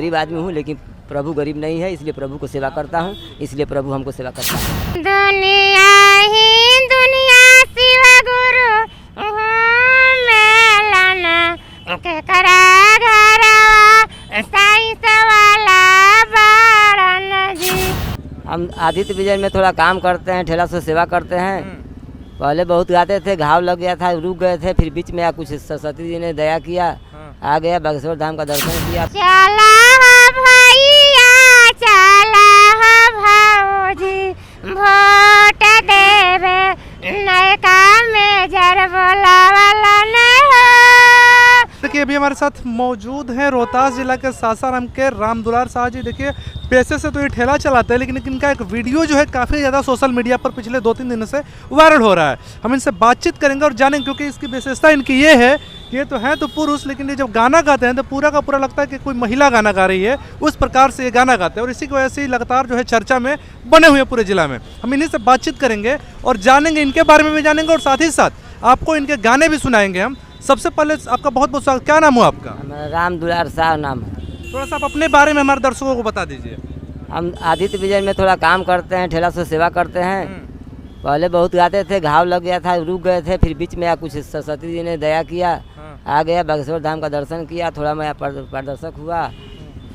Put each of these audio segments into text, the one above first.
गरीब आदमी हूँ, लेकिन प्रभु गरीब नहीं है, इसलिए प्रभु को सेवा करता हूँ, इसलिए प्रभु हमको सेवा करता है। दुनिया ही दुनिया शिव गुरु मेलन के करा घरवा साईं सवाला बारन जी। हम आदित्य विजय में थोड़ा काम करते हैं, ठेला से सेवा करते हैं। पहले बहुत गाते थे, घाव लग गया था, रुक गए थे, फिर बीच में कुछ सरस्वती जी ने दया किया, आ गया, बागेश्वर धाम का दर्शन किया। चला भैया चला भौजी भोट देवे नयका में जर बोलावला न हो। देखिए अभी हमारे साथ मौजूद हैं रोहतास जिला के सासाराम के राम दुलार साहब जी। देखिए पैसे से तो ये ठेला चलाते हैं, लेकिन इनका एक वीडियो जो है काफ़ी ज़्यादा सोशल मीडिया पर पिछले 2-3 दिनों से वायरल हो रहा है। हम इनसे बातचीत करेंगे और जानेंगे, क्योंकि इसकी विशेषता इनकी ये है कि ये तो हैं तो पुरुष, लेकिन ये जब गाना गाते हैं तो पूरा का पूरा लगता है कि कोई महिला गाना गा रही है, उस प्रकार से ये गाना गाते हैं और इसी की वजह से ही लगातार जो है चर्चा में बने हुए हैं पूरे जिला में। हम इन्हीं से बातचीत करेंगे और जानेंगे, इनके बारे में भी जानेंगे और साथ ही साथ आपको इनके गाने भी सुनाएंगे हम। सबसे पहले आपका बहुत बहुत स्वागत। क्या नाम हो आपका? हमारा राम दुलार साहब नाम है। थोड़ा सा आप अपने बारे में हमारे दर्शकों को बता दीजिए। हम आदित्य विजय में थोड़ा काम करते हैं, ठेला से सेवा करते हैं। पहले बहुत गाते थे, घाव लग गया था, रुक गए थे, फिर बीच में कुछ सरस्वती जी ने दया किया, आ गया, बागेश्वर धाम का दर्शन किया, थोड़ा मैं प्रदर्शक हुआ,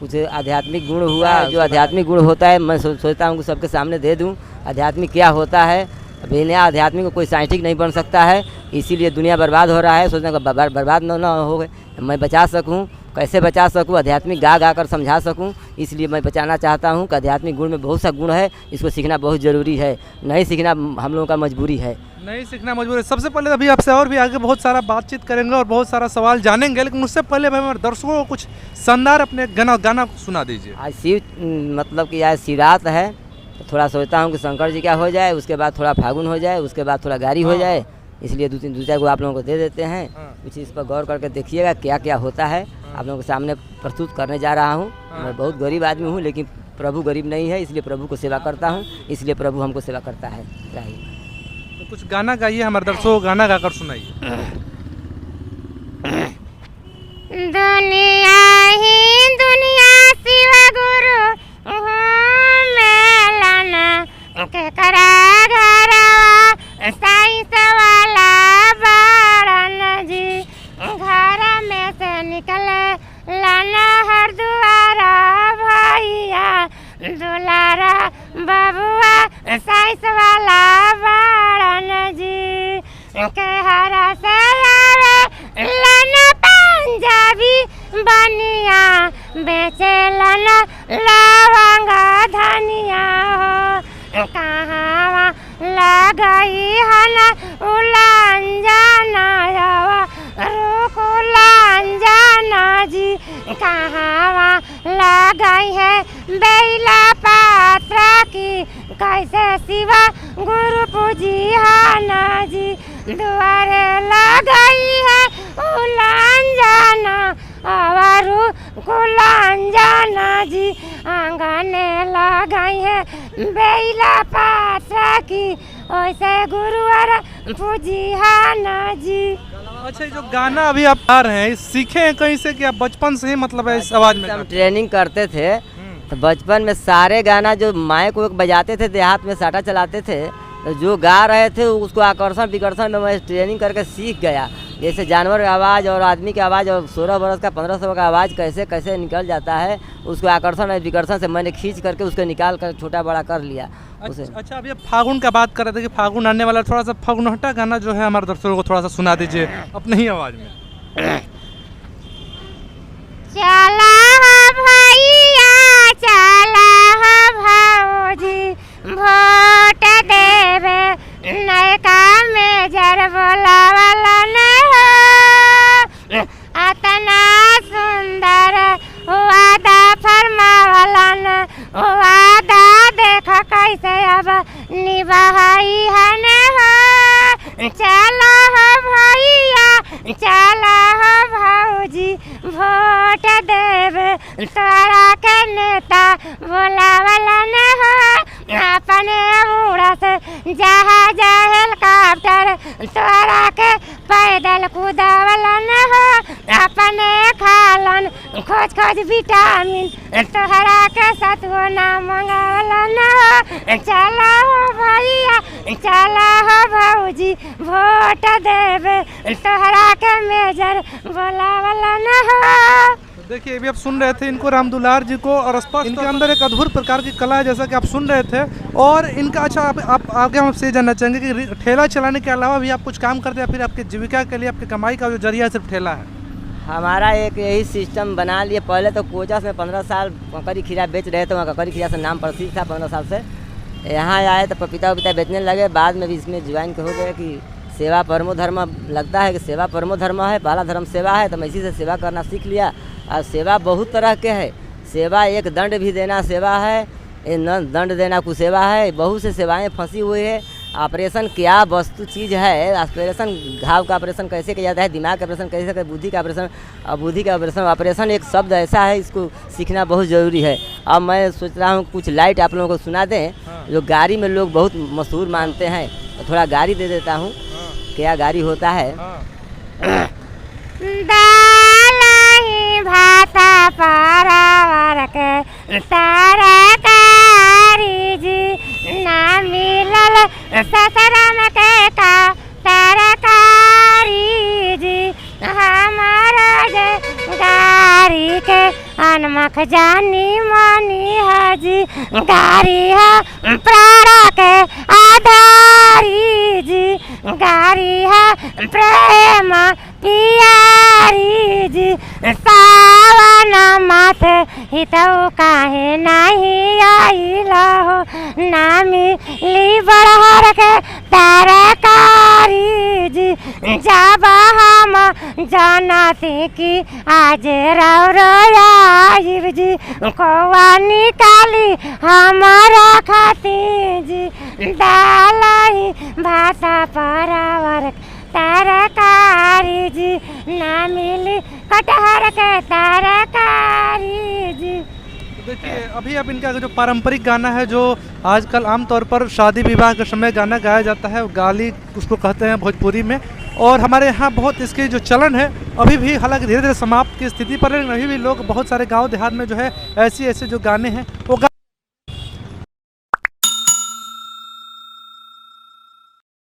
कुछ आध्यात्मिक गुण हुआ। जो आध्यात्मिक गुण होता है मैं सोचता हूँ कि सबके सामने दे दूँ। आध्यात्मिक क्या होता है, अभी नया आध्यात्मिक कोई साइंटिस्ट नहीं बन सकता है, इसीलिए दुनिया बर्बाद हो रहा है। सोचने का बर्बाद न हो गए, मैं बचा सकूं, कैसे बचा सकूं, आध्यात्मिक गा कर समझा सकूं, इसलिए मैं बचाना चाहता हूं कि आध्यात्मिक गुण में बहुत सा गुण है, इसको सीखना बहुत ज़रूरी है, नहीं सीखना हम लोगों का मजबूरी है। नहीं सीखना मजबूरी है। सबसे पहले अभी आपसे और भी आगे बहुत सारा बातचीत करेंगे और बहुत सारा सवाल जानेंगे, लेकिन उससे पहले हमारे दर्शकों को कुछ शानदार अपने गाना सुना दीजिए। आज शिव मतलब कि आज शिवरात है, तो थोड़ा सोचता हूँ कि शंकर जी का हो जाए, उसके बाद थोड़ा फागुन हो जाए, उसके बाद थोड़ा गारी हो जाए, इसलिए 2-4 को आप लोगों को दे देते हैं। कुछ इस पर गौर करके देखिएगा क्या क्या होता है, आप लोगों के सामने प्रस्तुत करने जा रहा हूँ। मैं बहुत गरीब आदमी हूँ, लेकिन प्रभु गरीब नहीं है, इसलिए प्रभु को सेवा करता हूँ, इसलिए प्रभु हमको सेवा करता है। तो कुछ गाना गाइए, हमारे दर्शकों को गाना गाकर सुनाइए। दुनिया ही दुनिया शिव गुरु मेलन के करा घरवा साईं सवाला बारन जी। घर में से निकले लाना हर दुआरा भैया दुलारा बबुआ साईं सवाला बारन जी। के हरा से आवे लाना पंजाबी बनिया बेचे लाना लवंगा धनिया हो। कहाँ लगाई हना उलांजाना रुकुलांजाना जी। कहाँ लगाई है बेला पात्रा की कैसे शिवा गुरु पूजियाना जी। द्वारे लगाई है उलांजाना अवरु कुलांजाना जी। आंगने लगाई है बेला पात्रा की ऐसे गुरुवर पूजियाना जी। अच्छा, जो गाना अभी आप गा रहे हैं सीखे हैं कहीं से कि आप बचपन से ही मतलब है इस आवाज में? हम ट्रेनिंग करते थे तो बचपन में सारे गाना जो माइक को बजाते थे, देहात में साटा चलाते थे, तो जो गा रहे थे उसको आकर्षण विकर्षण में मैं ट्रेनिंग करके सीख गया। जैसे जानवर की आवाज़ और आदमी की आवाज़ और 16 वर्ष का 1500 का आवाज़ कैसे कैसे निकल जाता है, उसको आकर्षण और विकर्षण से मैंने खींच करके उसको निकाल कर छोटा बड़ा कर लिया उसे। अच्छा, अभी आप फागुन का बात कर रहे थे कि फागुन आने वाला, थोड़ा सा फागुनहटा गाना जो है हमारे दर्शकों को थोड़ा सा सुना दीजिए अपनी ही आवाज़ में। चला भैया चला भौजी भोट देवे नयका में जर बोलावला न हो। अतना सुंदर वादा फरमावलन वादा देख कैसे अब निभाई है न हो। चला भैया चला भौजी भोट देवे तोरा के नेता बोलावला न हो। अपने बूढ़ा से जहाज हेलीकॉप्टर तोरा के पैदल कूदावला न हो। अपने खालन खोज खोज विटामिन तोहरा के साथ वो ना मंगावला ना हो चला हो भैया चला हो भौजी वोट देवे तोहरा के मेजर बोलावला ना हो। देखिए अभी आप सुन रहे थे इनको राम दुलार जी को, और स्पष्ट इनके अंदर एक अद्भुत प्रकार की कला है जैसा कि आप सुन रहे थे। और इनका अच्छा आप आगे हम आपसे जानना चाहेंगे कि ठेला चलाने के अलावा भी आप कुछ काम करते हैं, फिर आपकी जीविका के लिए आपकी कमाई का जो जरिया सिर्फ ठेला है? हमारा एक यही सिस्टम बना लिए। पहले तो कोचस में 15 साल ककड़ी खीरा बेच रहे थे, वहाँ ककड़ी खीरा से नाम प्रसिद्ध था 15 साल से। यहाँ आए तो पपीता वपीता बेचने लगे, बाद में भी इसमें ज्वाइन हो गए कि सेवा परमो धर्म लगता है कि सेवा परमो धर्म है, पहला धर्म सेवा है, तो मैं इसी से सेवा करना सीख लिया। और सेवा बहुत तरह के है, सेवा एक दंड भी देना सेवा है, न दंड देना कुसेवा है, बहुत से सेवाएं फंसी हुई है। ऑपरेशन क्या वस्तु चीज़ है, ऑपरेशन घाव का ऑपरेशन कैसे किया जाता है, दिमाग का ऑपरेशन कैसे किया, बुद्धि का ऑपरेशन, और बुद्धि का ऑपरेशन, ऑपरेशन एक शब्द ऐसा है, इसको सीखना बहुत ज़रूरी है। अब मैं सोच रहा हूँ कुछ लाइट आप लोगों को सुना दें, जो गाड़ी में लोग बहुत मशहूर मानते हैं, तो थोड़ा गाड़ी दे देता हूँ। क्या गाड़ी होता है? दालही भाता पारावार के तरकारी जी ना मिलल ससुराम के का तरकारी जी हमारा जे गाड़ी के अनमख जानी मानी हाजी गाड़ी है प्राणा के आधारी जी गाड़ी है प्रेम पियारी जी सावन माथे हितऊ काहे नहीं आइला हो ना मिली बड़हर के तरकारी जी जब हम जानती कि आज रौरव जी कौआ निकाली हमारा खाती जी दालही भाता paravar तरकारी जी ना मिली कटहर के तरकारी जी। देखिए अभी अब इनका जो पारंपरिक गाना है जो आजकल आमतौर पर शादी विवाह के समय गाना गाया जाता है, गाली उसको कहते हैं भोजपुरी में, और हमारे यहाँ बहुत इसकी जो चलन है अभी भी, हालांकि धीरे धीरे समाप्त की स्थिति पर है, अभी भी लोग बहुत सारे गांव देहात में जो है ऐसे जो गाने हैं वो